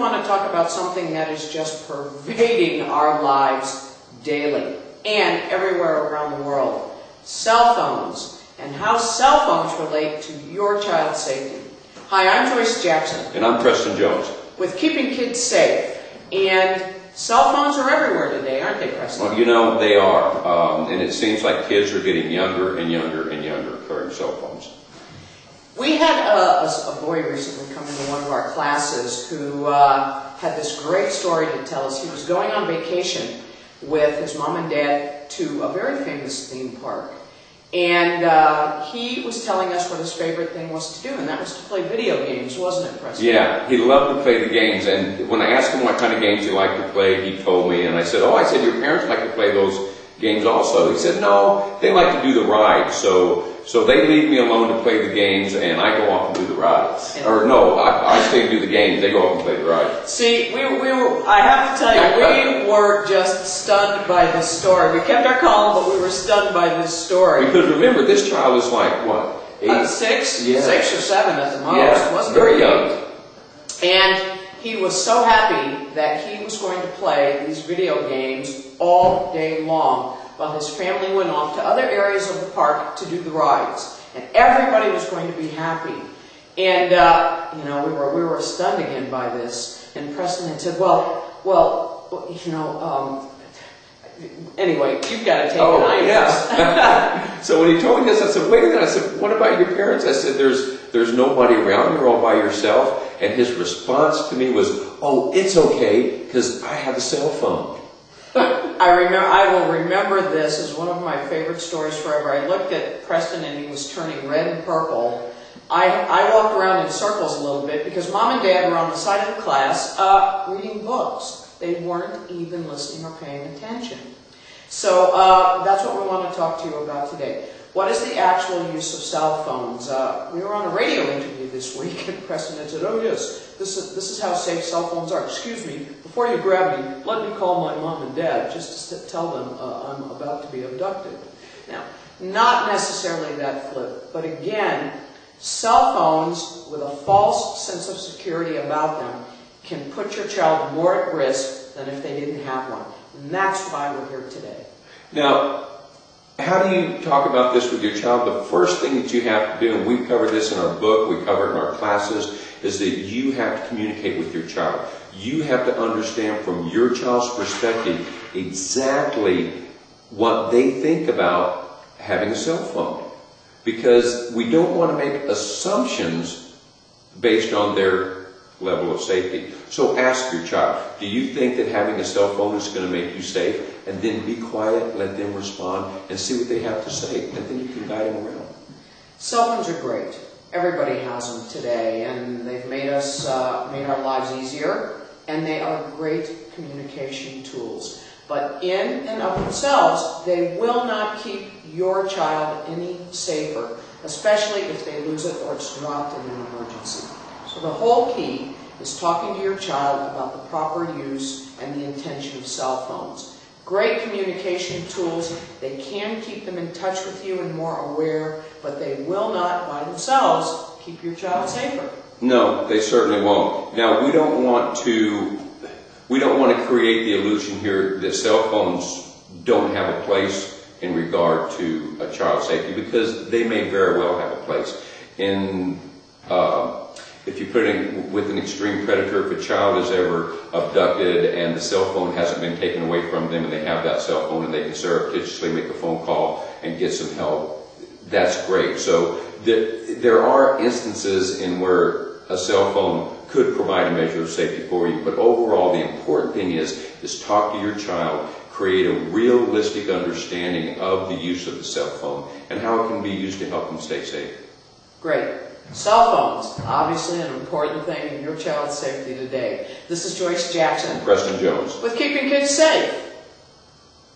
want to talk about something that is just pervading our lives daily and everywhere around the world. Cell phones and how cell phones relate to your child's safety. Hi, I'm Joyce Jackson. And I'm Preston Jones. With Keeping Kids Safe. And cell phones are everywhere today, aren't they, Preston? Well, you know, they are. And it seems like kids are getting younger and younger and younger carrying cell phones. We had a boy recently come into one of our classes who had this great story to tell us. He was going on vacation with his mom and dad to a very famous theme park. And he was telling us what his favorite thing was to do, and that was to play video games, wasn't it, Preston? Yeah, he loved to play the games. And when I asked him what kind of games he liked to play, he told me. And I said, your parents like to play those games also? He said, no, they like to do the rides. So they leave me alone to play the games, and I go off and do the rides. Or no, I stay and do the games. They go off and play the rides. See, I have to tell you, we were just stunned by this story. We kept our calm, but we were stunned by this story. Because remember, this child is like, what, 8? 6? Yeah. 6 or 7 at the most. Yeah, wasn't very it? young. And he was so happy that he was going to play these video games all day long, while his family went off to other areas of the park to do the rides. And everybody was going to be happy. And, we were stunned again by this. And Preston had said, anyway, you've got to take it. Yeah. So when he told me this, I said, wait a minute. I said, what about your parents? I said, there's nobody around. You're all by yourself. And his response to me was, oh, it's okay, because I have a cell phone. I will remember this as one of my favorite stories forever. I looked at Preston and he was turning red and purple. I walked around in circles a little bit because Mom and Dad were on the side of the class reading books. They weren't even listening or paying attention. So that's what we want to talk to you about today. What is the actual use of cell phones? We were on a radio interview this week and Preston had said, oh yes, this is how safe cell phones are. Excuse me, before you grab me, let me call my mom and dad just to tell them I'm about to be abducted. Now, not necessarily that flip, but again, cell phones with a false sense of security about them can put your child more at risk than if they didn't have one. And that's why we're here today. Now, how do you talk about this with your child? The first thing that you have to do, and we cover this in our book, we cover it in our classes, is that you have to communicate with your child. You have to understand from your child's perspective exactly what they think about having a cell phone. Because we don't want to make assumptions based on their level of safety. So ask your child, do you think that having a cell phone is going to make you safe? And then be quiet, let them respond, and see what they have to say. And then you can guide them around. Cell phones are great. Everybody has them today, and they've made our lives easier, and they are great communication tools. But in and of themselves, they will not keep your child any safer, especially if they lose it or it's dropped in an emergency. So the whole key is talking to your child about the proper use and the intention of cell phones. Great communication tools. They can keep them in touch with you and more aware, but they will not, by themselves, keep your child safer. No, they certainly won't. Now, we don't want to create the illusion here that cell phones don't have a place in regard to a child's safety, because they may very well have a place. If you put it in with an extreme predator, if a child is ever abducted and the cell phone hasn't been taken away from them and they have that cell phone and they can surreptitiously make a phone call and get some help, that's great. So there are instances in where a cell phone could provide a measure of safety for you, but overall the important thing is talk to your child, create a realistic understanding of the use of the cell phone and how it can be used to help them stay safe. Great. Cell phones, obviously an important thing in your child's safety today. This is Joyce Jackson. And Preston Jones. With Keeping Kids Safe.